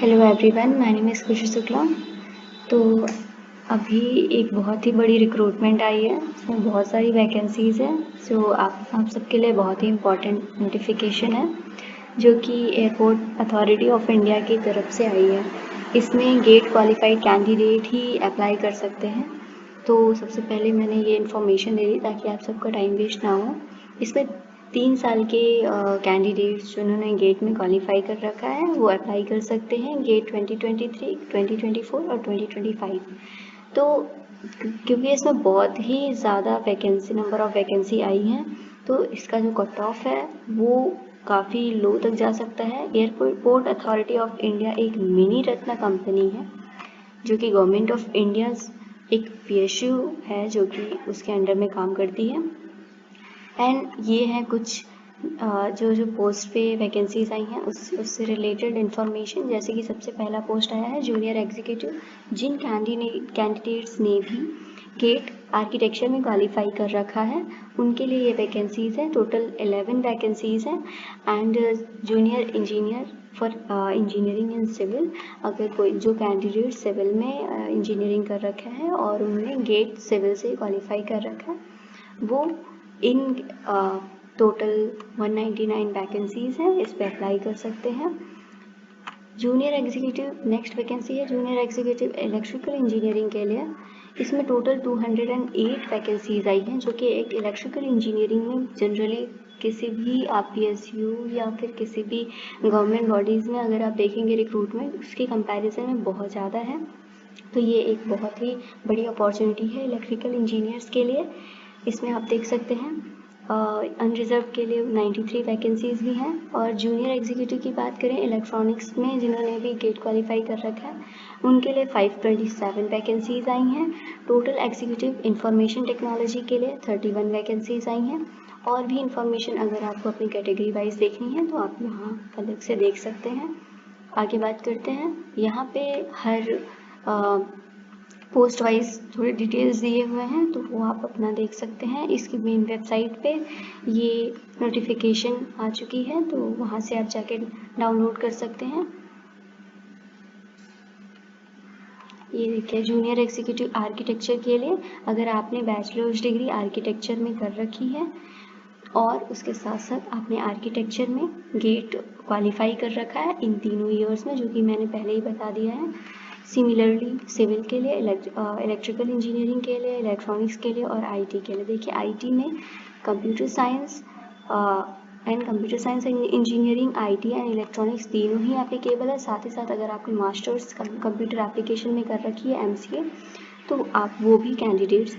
Hello everyone, my name is खुशी शुक्ला। तो अभी एक बहुत ही बड़ी रिक्रूटमेंट आई है, इसमें बहुत सारी वैकेंसीज़ हैं। सो आप सबके लिए बहुत ही इम्पॉर्टेंट नोटिफिकेशन है जो कि एयरपोर्ट अथॉरिटी ऑफ इंडिया की तरफ से आई है। इसमें गेट क्वालिफाइड कैंडिडेट ही अप्लाई कर सकते हैं। तो सबसे पहले मैंने ये इन्फॉर्मेशन दे दी ताकि आप सबका टाइम वेस्ट ना हो। इसमें 3 साल के कैंडिडेट्स जिन्होंने गेट में क्वालिफाई कर रखा है वो अप्लाई कर सकते हैं गेट 2023, 2024 और 2025। तो क्योंकि इसमें बहुत ही ज़्यादा नंबर ऑफ़ वैकेंसी आई हैं, तो इसका जो कट ऑफ है वो काफ़ी लो तक जा सकता है। एयरपोर्ट अथॉरिटी ऑफ इंडिया एक मिनी रत्न कंपनी है जो कि गवर्नमेंट ऑफ इंडिया एक PSU है जो कि उसके अंडर में काम करती है। एंड ये है कुछ जो पोस्ट पे वैकेंसीज आई हैं उससे रिलेटेड इन्फॉर्मेशन। जैसे कि सबसे पहला पोस्ट आया है जूनियर एग्जीक्यूटिव। जिन कैंडिडेट्स ने भी गेट आर्किटेक्चर में क्वालिफाई कर रखा है उनके लिए ये वैकेंसीज हैं। टोटल 11 वैकेंसीज हैं। And junior engineer for engineering and civil, अगर कोई जो कैंडिडेट सिविल में इंजीनियरिंग कर रखा है और उन्होंने गेट सिविल से क्वालिफाई कर रखा है वो इन टोटल 199 वैकेंसीज हैं, इस पर अप्लाई कर सकते हैं। जूनियर एग्जीक्यूटिव नेक्स्ट वैकेंसी है जूनियर एग्जीक्यूटिव इलेक्ट्रिकल इंजीनियरिंग के लिए। इसमें टोटल 208 वैकेंसीज आई हैं जो कि एक इलेक्ट्रिकल इंजीनियरिंग में जनरली किसी भी आप PSU या फिर किसी भी गवर्नमेंट बॉडीज़ में अगर आप देखेंगे रिक्रूटमेंट उसके कंपैरिजन में बहुत ज़्यादा है। तो ये एक बहुत ही बड़ी अपॉर्चुनिटी है इलेक्ट्रिकल इंजीनियर्स के लिए। इसमें आप देख सकते हैं अनरिजर्व के लिए 93 वैकेंसीज भी हैं। और जूनियर एग्जीक्यूटिव की बात करें इलेक्ट्रॉनिक्स में जिन्होंने भी गेट क्वालिफाई कर रखा है उनके लिए 527 वैकेंसीज आई हैं। टोटल एग्जीक्यूटिव इंफॉर्मेशन टेक्नोलॉजी के लिए 31 वैकेंसीज आई हैं। और भी इंफॉर्मेशन अगर आपको अपनी कैटेगरी वाइज देखनी है तो आप यहाँ अलग से देख सकते हैं। आगे बात करते हैं। यहाँ पे हर पोस्ट वाइज थोड़े डिटेल्स दिए हुए हैं तो वो आप अपना देख सकते हैं। इसकी मेन वेबसाइट पे ये नोटिफिकेशन आ चुकी है तो वहाँ से आप जाके डाउनलोड कर सकते हैं। ये देखिए जूनियर एग्जीक्यूटिव आर्किटेक्चर के लिए अगर आपने बैचलर्स डिग्री आर्किटेक्चर में कर रखी है और उसके साथ साथ आपने आर्किटेक्चर में गेट क्वालिफाई कर रखा है इन तीनों ईयर्स में, जो कि मैंने पहले ही बता दिया है। सिमिलरली सिविल के लिए, इलेक्ट्रिकल इंजीनियरिंग के लिए, इलेक्ट्रॉनिक्स के लिए और IT के लिए। देखिए IT में computer science and engineering, IT and electronics तीनों ही एप्लीकेबल है। साथ ही साथ अगर आपने मास्टर्स कंप्यूटर एप्लीकेशन में कर रखी है MCA तो आप वो भी कैंडिडेट्स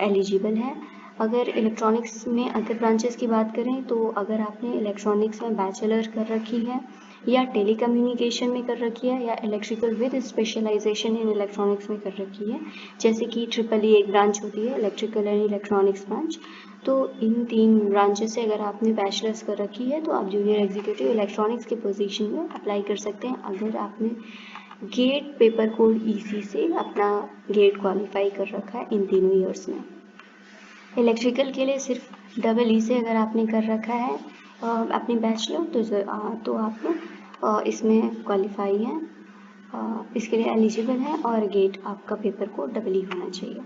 एलिजिबल हैं। अगर इलेक्ट्रॉनिक्स में अदर ब्रांचेस की बात करें तो अगर आपने इलेक्ट्रॉनिक्स में बैचलर कर रखी है या टेलीकम्युनिकेशन में कर रखी है या electrical with specialization in electronics में कर रखी है, जैसे कि EEE एक ब्रांच होती है इलेक्ट्रिकल एंड इलेक्ट्रॉनिक्स ब्रांच, तो इन 3 ब्रांचेस से अगर आपने बैचलर्स कर रखी है तो आप जूनियर एग्जीक्यूटिव इलेक्ट्रॉनिक्स की पोजीशन में अप्लाई कर सकते हैं अगर आपने गेट पेपर कोड EC से अपना गेट क्वालिफाई कर रखा है इन तीनों ईयर्स में। इलेक्ट्रिकल के लिए सिर्फ EE से अगर आपने कर रखा है अपनी बैचलर तो आप इसमें क्वालिफाई हैं, इसके लिए एलिजिबल है और गेट आपका पेपर कोड EE होना चाहिए।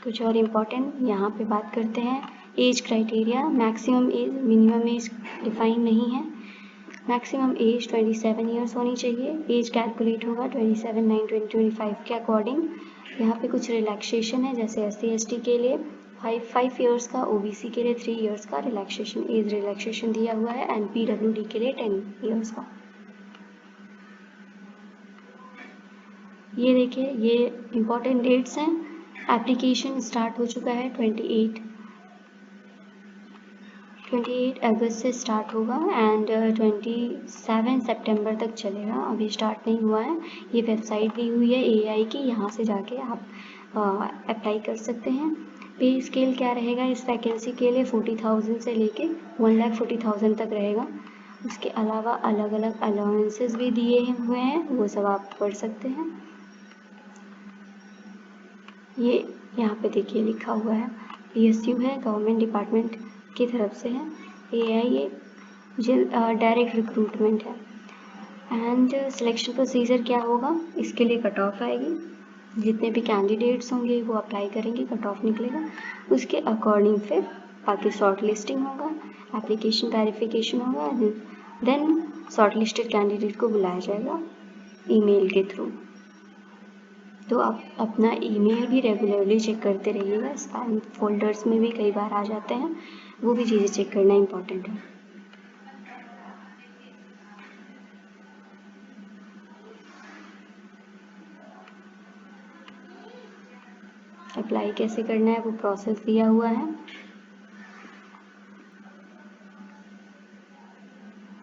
कुछ और इम्पोर्टेंट यहाँ पे बात करते हैं। Age criteria, maximum age minimum age define नहीं है। मैक्सिमम एज 27 ईयर्स होनी चाहिए। एज कैलकुलेट होगा 27/9/2025 के अकॉर्डिंग। यहाँ पे कुछ रिलैक्सेशन है, जैसे SC ST के लिए 5 ईयर्स का, OBC के लिए 3 ईयर्स का रिलैक्सेशन, एज रिलैक्सेशन दिया हुआ है एंड PWD के लिए 10 ईयर्स का। ये देखिए ये इम्पोर्टेंट डेट्स हैं। एप्लीकेशन स्टार्ट हो चुका है 28 अगस्त से स्टार्ट होगा एंड 27 सितंबर तक चलेगा। अभी स्टार्ट नहीं हुआ है। ये वेबसाइट दी हुई है AI की, यहाँ से जाके आप अप्लाई कर सकते हैं। पे स्केल क्या रहेगा इस वैकेंसी के लिए 40,000 से लेके 1,40,000 तक रहेगा। उसके अलावा अलग अलग अलाउंसेस भी दिए हुए हैं, वो सब आप पढ़ सकते हैं। ये यहाँ पे देखिए लिखा हुआ है PSU है, गवर्नमेंट डिपार्टमेंट की तरफ से है। AI एक डायरेक्ट रिक्रूटमेंट है। एंड सिलेक्शन प्रोसीजर क्या होगा, इसके लिए कट ऑफ आएगी, जितने भी कैंडिडेट्स होंगे वो अप्लाई करेंगे, कट ऑफ निकलेगा, उसके अकॉर्डिंग फिर बाकी शॉर्ट लिस्टिंग होगा, एप्लीकेशन वेरिफिकेशन होगा, देन शॉर्ट लिस्टेड कैंडिडेट को बुलाया जाएगा ईमेल के थ्रू। तो आप अपना ईमेल भी रेगुलरली चेक करते रहिएगा, स्पैम फोल्डर्स में भी कई बार आ जाते हैं, वो भी चीज़ें चेक करना इम्पॉर्टेंट है। अप्लाई कैसे करना है वो प्रोसेस दिया हुआ है।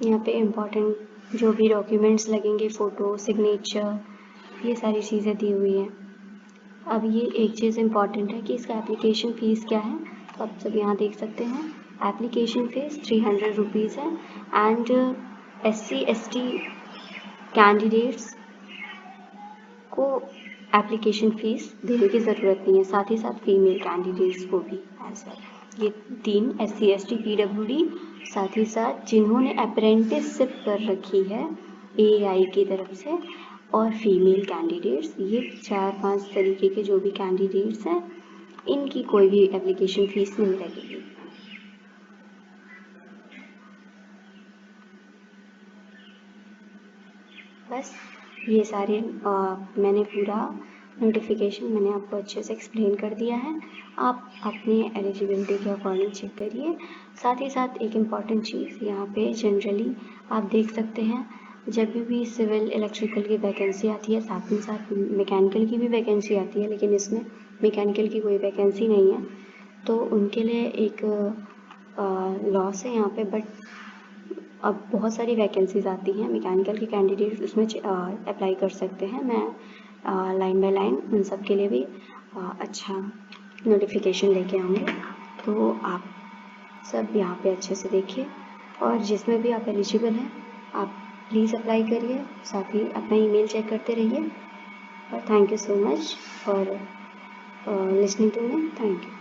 यहाँ पे इम्पोर्टेंट जो भी डॉक्यूमेंट्स लगेंगे, फ़ोटो, सिग्नेचर, ये सारी चीज़ें दी हुई हैं। अब ये एक चीज़ इम्पॉर्टेंट है कि इसका एप्लीकेशन फ़ीस क्या है, तो आप सब यहाँ देख सकते हैं। एप्लीकेशन फ़ीस 300 रुपीज़ है। एंड SC/ST कैंडिडेट्स को एप्लीकेशन फ़ीस देने की ज़रूरत नहीं है, साथ ही साथ फीमेल कैंडिडेट्स को भी एज वेल। ये 3 SC/ST PWD, साथ ही साथ जिन्होंने अप्रेंटिसशिप कर रखी है AI की तरफ से, और फीमेल कैंडिडेट्स, ये 4-5 तरीके के जो भी कैंडिडेट्स हैं, इनकी कोई भी एप्लीकेशन फ़ीस नहीं लगेगी। बस ये सारे मैंने पूरा नोटिफिकेशन मैंने आपको अच्छे से एक्सप्लेन कर दिया है। आप अपने एलिजिबिलिटी के अकॉर्डिंग चेक करिए। साथ ही साथ एक इम्पॉर्टेंट चीज़ यहाँ पे जनरली आप देख सकते हैं, जब भी सिविल इलेक्ट्रिकल की वैकेंसी आती है, साथ ही साथ मैकेनिकल की भी वैकेंसी आती है, लेकिन इसमें मैकेनिकल की कोई वैकेंसी नहीं है, तो उनके लिए एक लॉस है यहाँ पे। बट अब बहुत सारी वैकेंसीज़ आती हैं, मैकेनिकल के कैंडिडेट्स उसमें अप्लाई कर सकते हैं। मैं लाइन बाय लाइन उन सब के लिए भी अच्छा नोटिफिकेशन लेके आऊँगी, तो आप सब यहाँ पे अच्छे से देखिए, और जिसमें भी आप एलिजिबल हैं आप प्लीज़ अप्लाई करिए, साथ ही अपना ईमेल चेक करते रहिए। और thank you so much for listening to me. Thank you.